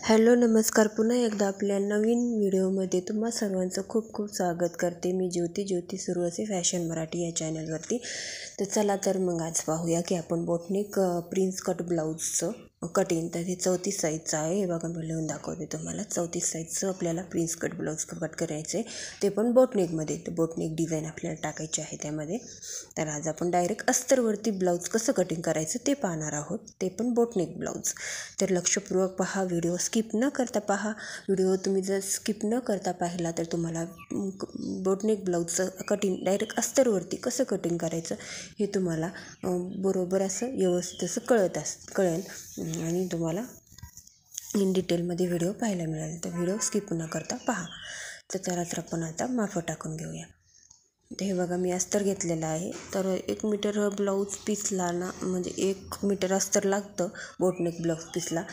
Hello नमस्कार, पुन्हा एकदा आपल्या नवीन व्हिडिओमध्ये तुम्हा सर्वांचं खूप खूप स्वागत करते. मी ज्योती सुरवसे फॅशन मराठी या चॅनलवरती. तर चला तर मग आज पाहूया की आपण बोटनेक प्रिन्स कट ब्लाऊजचं कटिंग. तर हे 34 साईजचं आहे. हे बघा मी लिहून दाखवते तुम्हाला. 34 साईजचं आपल्याला प्रिन्स कट ब्लाऊज कट करायचं आहे, ते पण बोटनेकमध्ये. तर बोटनेक डिझाईन आपल्याला टाकायची आहे त्यामध्ये. तर आज आपण डायरेक्ट अस्तरवरती ब्लाऊज कसं कटिंग करायचं ते पाहणार आहोत, ते पण बोटनेक ब्लाऊज. तर लक्षपूर्वक पहा, व्हिडिओ स्किप न करता पहा. व्हिडिओ तुम्ही जर स्किप न करता पाहिला तर तुम्हाला बोटनेक ब्लाऊजचं कटिंग डायरेक्ट अस्तरवरती कसं कटिंग करायचं हे तुम्हाला बरोबर असं व्यवस्थित असं कळेल आणि तुम्हाला इन डिटेलमध्ये व्हिडिओ पाहायला मिळेल. तर व्हिडिओ स्किप न करता पहा. तर चला तर आपण आता मापं टाकून घेऊया. तर हे बघा मी अस्तर घेतलेलं आहे. तर 1 मीटर ब्लाऊज पीसला ना, म्हणजे 1 मीटर अस्तर लागतं बोटनेक ब्लाऊज पीसला.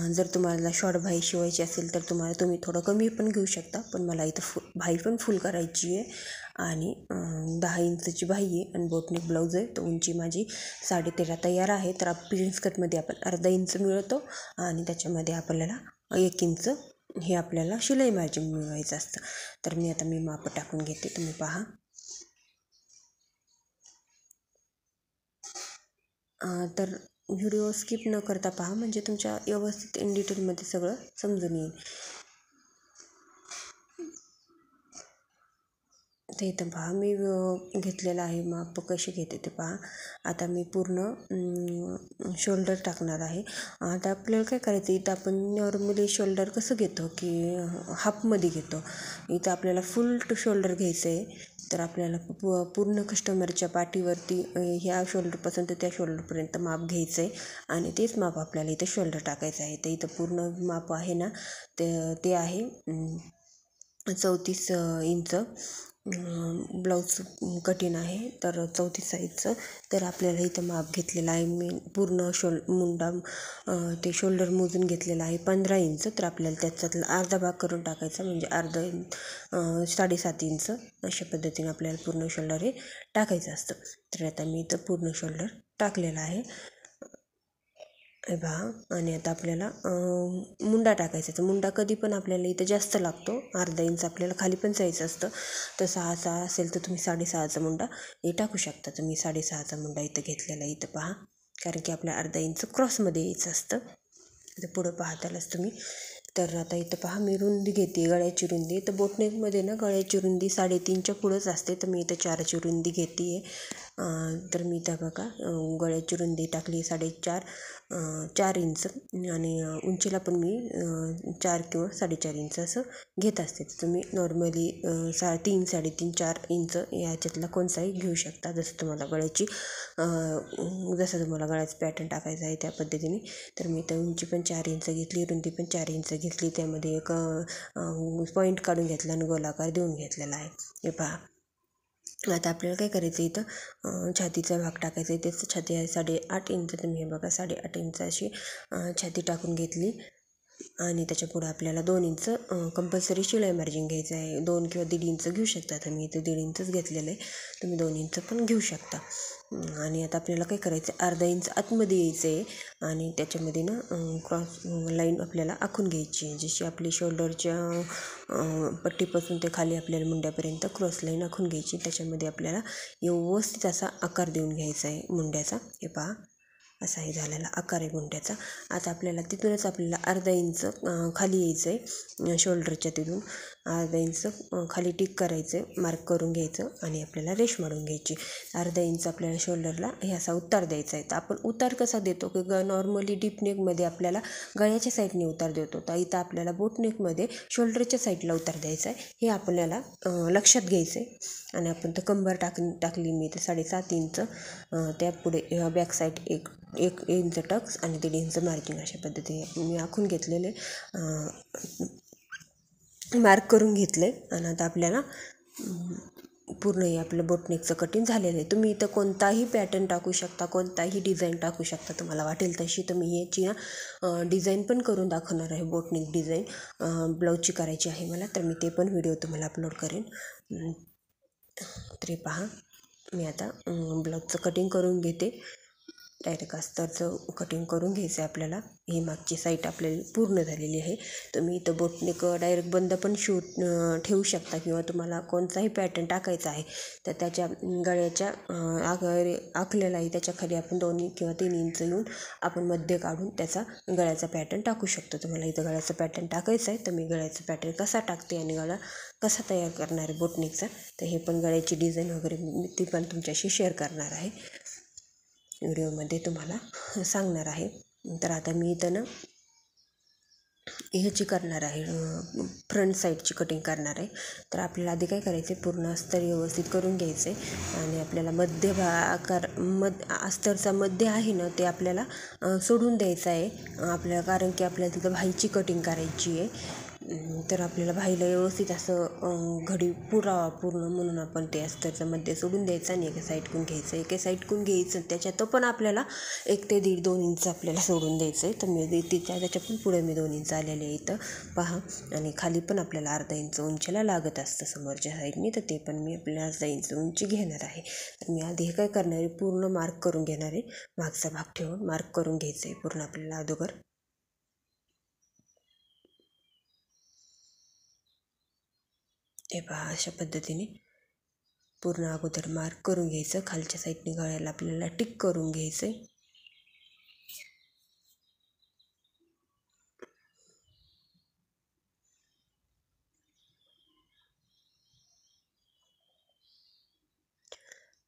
जर तुम्हाला शॉर्ट भाई शिवायची असेल तर तुम्ही थोडं कमी पण घेऊ शकता, पण मला इथं भाई पण फुल करायची आहे आणि 10 इंचची भाई आहे आणि बोटनेक ब्लाऊज आहे. तर उंची माझी 13.5 तयार आहे. तर प्रिन्स कटमध्ये आपण अर्धा इंच मिळवतो आणि त्याच्यामध्ये आपल्याला 1 इंच हे आपल्याला शिलाई मार्जिन मिळवायचं असतं. तर मी मापं टाकून घेते, तुम्ही पहा. तर व्हिडिओ स्किप न करता पहा, म्हणजे तुमच्या व्यवस्थित इन डिटेलमध्ये सगळं समजून येईल. ते इथं पहा मी घेतलेलं आहे. माप कसे घेते ते पहा. आता मी पूर्ण शोल्डर टाकणार आहे. आता आपल्याला काय करायचं, इथं आपण नॉर्मली शोल्डर कसं घेतो की हाफमध्ये घेतो. इथं आपल्याला फुल टू शोल्डर घ्यायचं आहे. तर आपल्याला पूर्ण कस्टमरच्या पाठीवरती ह्या शोल्डरपासून तर त्या शोल्डरपर्यंत माप घ्यायचं आहे आणि तेच माप आपल्याला इथं शोल्डर टाकायचं आहे. तर इथं पूर्ण माप आहे ना, ते आहे 34 इंच ब्लाऊज कटिंग आहे. तर 34 साईजचं. तर आपल्याला इथं माप घेतलेलं आहे मी पूर्ण ते शोल्डर मोजून घेतलेलं आहे 15 इंच. तर आपल्याला त्याच्यातला अर्धा भाग करून टाकायचा, म्हणजे 7.5 इंच अशा पद्धतीने आपल्याला पूर्ण शोल्डर हे टाकायचं असतं. तर आता मी इथं पूर्ण शोल्डर टाकलेला आहे पहा. आणि आता आपल्याला मुंडा टाकायचा. तर मुंडा कधी पण आपल्याला इथं जास्त लागतो. अर्धा इंच आपल्याला खाली पण जायचं असतं. तर 6 असेल तर तुम्ही 6.5चा मुंडा हे टाकू शकता. तर मी 6.5चा मुंडा इथं घेतलेला आहे. इथं पहा, कारण की आपल्या अर्धा इंच क्रॉसमध्ये यायचं असतं. तर पुढं पाहतालच तुम्ही. तर आता इथं पहा मी रुंदी घेते, गळ्याची रुंदी. तर बोटनेकमध्ये ना गळ्याची रुंदी 3.5च्या पुढंच असते. तर मी इथं 4ची रुंदी घेते आहे. तर मी इथं बघा गळ्याची रुंदी टाकली 4 इंच आणि उंचीला पण मी 4 किंवा 4.5 इंच असं घेत असते. तुम्ही नॉर्मली 3, 3.5, 4 इंच याच्यातला कोणताही घेऊ शकता, जसं तुम्हाला गळ्याचं पॅटर्न टाकायचं आहे त्या पद्धतीने. तर मी तर उंची पण 4 इंच घेतली, रुंदी पण 4 इंच घेतली. त्यामध्ये एक पॉईंट काढून घेतला आणि गोलाकार देऊन घेतलेला आहे. हे पहा. आता आपल्याला काय करायचं, इथं छातीचा भाग टाकायचा आहे. त्याचं छाती आहे 8.5 इंच. तर मी हे बघा 8.5 इंच अशी छाती टाकून घेतली आणि त्याच्या पुढं आपल्याला 2 इंच कंपल्सरी शिलाई मार्जिन घ्यायचं आहे. 2 किंवा 1.5 इंच घेऊ शकता. तर मी इथं 1.5 इंचच घेतलेलं आहे. तुम्ही 2 इंच पण घेऊ शकता. आणि आता आपल्याला काय करायचं आहे, अर्धा इंच आतमध्ये यायचं आहे आणि त्याच्यामध्ये ना क्रॉस लाईन आपल्याला आखून घ्यायची आहे. जशी आपली शोल्डरच्या पट्टीपासून ते खाली आपल्याला मुंड्यापर्यंत क्रॉस लाईन आखून घ्यायची. त्याच्यामध्ये आपल्याला व्यवस्थित असा आकार देऊन घ्यायचा आहे मुंड्याचा. हे पहा, असा हे झालेला आकार आहे मुंड्याचा. आता आपल्याला तिथूनच आपल्याला अर्धा इंच खाली यायचं आहे. शोल्डरच्या तिथून अर्धा इंच खाली टिक करायचं आहे, मार्क करून घ्यायचं आणि आपल्याला रेष मारून घ्यायची. अर्धा इंच आपल्याला शोल्डरला हे असा उतार द्यायचा आहे. तर आपण उतार कसा देतो की नॉर्मली डीपनेकमध्ये आपल्याला गळ्याच्या साईडने उतार देतो. तर इथं आपल्याला बोटनेकमध्ये शोल्डरच्या साईडला उतार द्यायचा आहे, हे आपल्याला लक्षात घ्यायचं आहे. आणि आपण तर कंबर टाकली मी तर 7.5 इंच. त्यापुढे बॅक साईड एक इंच टक्स आणि 1.5 इंच मार्जिन अशा पद्धतीने मी आखून घेतलेले, मार्क करून घेतले. आणि आता आपल्याला पूर्ण हे आपलं बोटनेकचं कटिंग झालेलं आहे. तुम्ही इथं कोणताही पॅटर्न टाकू शकता, कोणताही डिझाईन टाकू शकता तुम्हाला वाटेल तशी. तर मी याची ना डिझाईन पण करून दाखवणार आहे. बोटनेक डिझाईन ब्लाऊजची करायची आहे मला, तर मी ते पण व्हिडिओ तुम्हाला अपलोड करेन. तरी पहा, मी आता ब्लाऊजचं कटिंग करून घेते. डायरेक्ट अस्तरचं कटिंग करून घ्यायचं आहे आपल्याला. ही मागची साईड आपल्याला पूर्ण झालेली आहे. तुम्ही इथं बोटनेक डायरेक्ट बंद पण ठेवू शकता किंवा तुम्हाला कोणताही पॅटर्न टाकायचा आहे तर त्याच्या गळ्याच्या आखलेलाही त्याच्या खाली आपण 2 किंवा 3 इंच येऊन आपण मध्ये काढून त्याचा गळ्याचा पॅटर्न टाकू शकतो. तुम्हाला इथं गळ्याचा पॅटर्न टाकायचा आहे तर मी गळ्याचा पॅटर्न कसा टाकते आणि गळा कसा तयार करणार आहे बोटनेकचा तर हे पण गळ्याची डिझाईन वगैरे मी ती पण तुमच्याशी शेअर करणार आहे, व्हिडिओमध्ये तुम्हाला सांगणार आहे. तर आता मी इथं ना ह्याची करणार आहे, फ्रंट साईडची कटिंग करणार आहे. तर आपल्याला आधी काय करायचं आहे, पूर्ण अस्तर व्यवस्थित करून घ्यायचं आहे आणि आपल्याला मध्य अस्तरचा मध्य आहे ना ते आपल्याला सोडून द्यायचं आहे आपल्याला, कारण की आपल्याला तिथं भाईची कटिंग करायची आहे. तर आपल्याला भाईला व्यवस्थित असं घडी पुरावा पूर्ण म्हणून आपण ते अस्तरचं मध्ये सोडून द्यायचं आणि एका साईडकून घ्यायचं, एका साईडकून घ्यायचं. त्याच्यात पण आपल्याला 1 ते 1.5-2 इंच आपल्याला सोडून द्यायचं आहे. तर मी त्याच्या पण पुढे मी 2 इंच आलेले आहे इथं पहा. आणि खाली पण आपल्याला अर्धा इंच उंचीला लागत असतं समोरच्या साईडनी, तर ते पण मी आपल्याला अर्धा इंच उंची घेणार आहे. तर मी आधी हे काय करणार आहे, पूर्ण मार्क करून घेणार आहे. मागचा भाग ठेवून मार्क करून घ्यायचं आहे पूर्ण आपल्याला अगोदर. हे पहा अशा पद्धतीने पूर्ण अगोदर मार्क करून घ्यायचं. खालच्या साईडने गळ्याला आपल्याला टिक करून घ्यायचं आहे.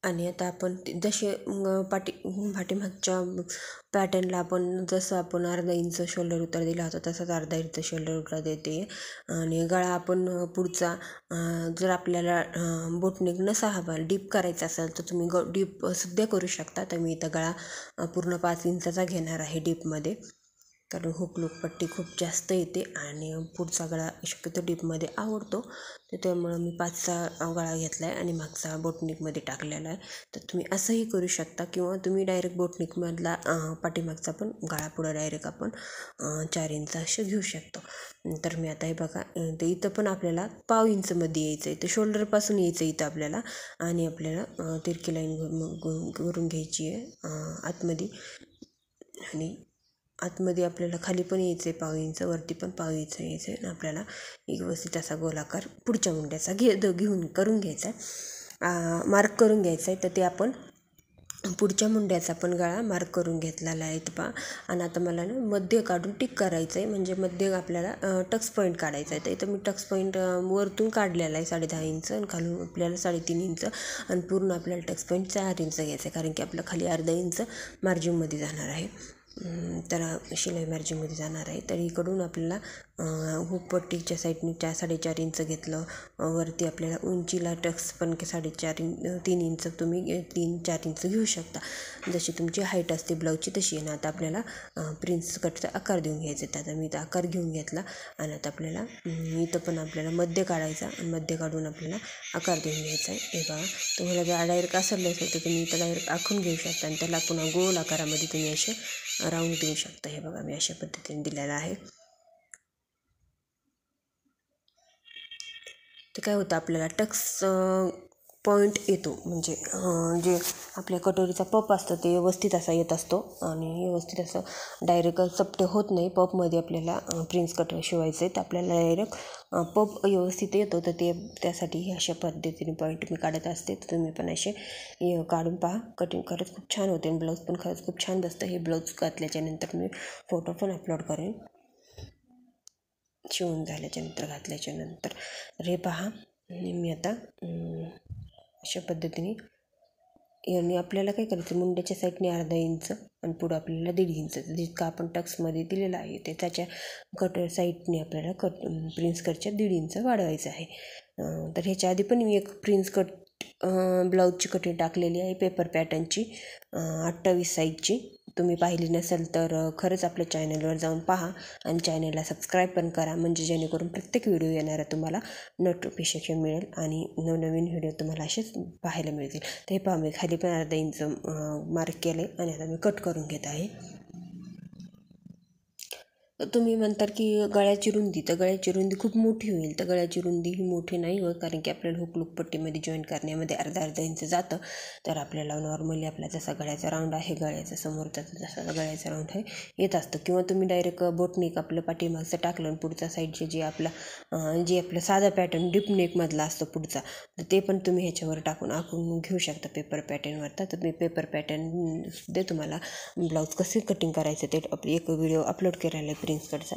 आणि आता आपण जसे पाठीमागच्या पॅटर्नला आपण जसं आपण अर्धा इंच शोल्डर उतार दिला होता तसाच अर्धा इंच शोल्डर उतार देते. आणि गळा आपण पुढचा जर आपल्याला बोटनेक नसा हवा डीप करायचा असेल तर तुम्ही डीप सुद्धा करू शकता. तर मी इथं गळा पूर्ण 5 इंचाचा घेणार आहे डीपमध्ये, कारण हुक लूक पट्टी खूप जास्त येते आणि पुढचा गळा शक्यतो डीपमध्ये आवडतो. तर त्यामुळं मी 5चा गळा घेतला आहे आणि मागचा बोटनेकमध्ये टाकलेला आहे. तर तुम्ही असंही करू शकता किंवा तुम्ही डायरेक्ट बोटनेकमधला पाठीमागचा पण गळा पुढं डायरेक्ट आपण 4 इंच असे घेऊ शकतो. तर मी आता हे बघा, ते इथं पण आपल्याला 1/2 इंचमध्ये यायचं आहे, तर शोल्डरपासून यायचं इथं आपल्याला आणि आपल्याला तिरकी लाईन करून घ्यायची आहे आतमध्ये. आणि आतमध्ये आपल्याला खाली पण यायचं आहे 1/2 इंच, वरती पण 1/2 इंच यायचं आहे. आणि आपल्याला एक व्यवस्थित असा गोलाकार पुढच्या मुंड्याचा घेऊन करून घ्यायचा आहे, मार्क करून घ्यायचा आहे. तर ते आपण पुढच्या मुंड्याचा पण गळा मार्क करून घेतलेला आहे पहा. आणि आता मला ना मध्ये काढून टिक करायचं आहे, म्हणजे मध्ये आपल्याला टक्स पॉईंट काढायचा आहे. तर इथं मी टक्स पॉईंट वरतून काढलेला आहे 10.5 इंच आणि खालून आपल्याला 3.5 इंच आणि पूर्ण आपल्याला टक्स पॉईंट 4 इंच घ्यायचं आहे, कारण की आपलं खाली अर्धा इंच मार्जिनमध्ये जाणार आहे. तर शिलाई मार्जिनमध्ये जाणार आहे. तर इकडून आपल्याला हुक पट्टीच्या साईडने 4.5 इंच घेतलं. वरती आपल्याला उंचीला टक्स पण 3 इंच तुम्ही 3-4 इंच घेऊ शकता, जशी तुमची हाईट असते ब्लाऊजची तशी आहे ना. आता आपल्याला प्रिन्स कटचा आकार देऊन घ्यायचा आहे. आता मी इथं आकार घेऊन घेतला आणि आता आपल्याला इथं पण आपल्याला मध्ये काढायचा आणि मध्ये काढून आपल्याला आकार देऊन घ्यायचा आहे. हे बघा, तुम्हाला जर डायरेक्ट आसरलं असेल तर तुम्ही इथं डायरेक्ट आखून घेऊ शकता आणि त्याला पुन्हा गोल आकारामध्ये तुम्ही असे राऊंड देऊ शकता. हे बघा मी अशा पद्धतीने दिलेला आहे. तर काय होतं, आपल्याला टक्स पॉईंट येतो, म्हणजे जे आपल्या कटोरीचा पप असतं ते व्यवस्थित असा येत असतो आणि व्यवस्थित असं डायरेक्ट चपटे होत नाही. पपमध्ये आपल्याला प्रिन्स कटर शिवायचं आहे तर आपल्याला डायरेक्ट पप व्यवस्थित येतो. तर त्यासाठी अशा पद्धतीने पॉईंट मी काढत असते. तर तुम्ही पण असे काढून पहा. कटिंग खरंच खूप छान होते आणि ब्लाऊज पण खरंच खूप छान बसतं. हे ब्लाऊज घातल्याच्यानंतर मी फोटो पण अपलोड करेन शिवून झाल्याच्यानंतर, घातल्याच्यानंतर. तर हे पहा, मी आता अशा पद्धतीने आणि आपल्याला काय करायचं, मुंड्याच्या साईडने अर्धा इंच आणि पुढं आपल्याला 1.5 इंच जितका आपण टक्समध्ये दिलेला आहे ते त्याच्या कटर साईडने आपल्याला प्रिन्स कटच्या 1.5 इंच वाढवायचं आहे. तर ह्याच्या आधी पण मी एक प्रिन्स कट ब्लाऊजची कटिंग टाकलेली आहे पेपर पॅटर्नची 28 साईजची. तुम्ही पाहिली नसेल तर खरंच आपल्या चॅनलवर जाऊन पहा आणि चॅनलला सबस्क्राईब पण करा, म्हणजे जेणेकरून प्रत्येक व्हिडिओ येणारा तुम्हाला नोटिफिकेशन मिळेल आणि नवनवीन व्हिडिओ तुम्हाला असेच पाहायला मिळतील. तर हे पहा, मी खाली पण अर्धा इंच मार्क केले आणि आता मी कट करून घेत आहे. तुम्ही म्हणतात की गळ्याची रुंदी, तर गळ्याची रुंदी खूप मोठी होईल. तर गळ्याची रुंदी ही मोठी नाही होत, कारण की आपल्याला हुक पट्टीमध्ये जॉईन करण्यामध्ये अर्धा इंच जातं. तर आपल्याला नॉर्मली आपला जसा गळ्याचा राऊंड आहे, गळ्याचा समोरचा जसा गळ्याचा राऊंड आहे येत असतं. किंवा तुम्ही डायरेक्ट बोटनेक आपलं पाठीमागचं टाकलं आणि पुढचा साईडचे जे आपलं साधा पॅटर्न डिपनेकमधला असतो पुढचा, तर ते पण तुम्ही ह्याच्यावर आखून घेऊ शकता पेपर पॅटर्नवर. तर मी पेपर पॅटर्न तुम्हाला ब्लाऊज कसे कटिंग करायचं ते एक व्हिडिओ अपलोड केलेला आहे प्रिन्स कटचा.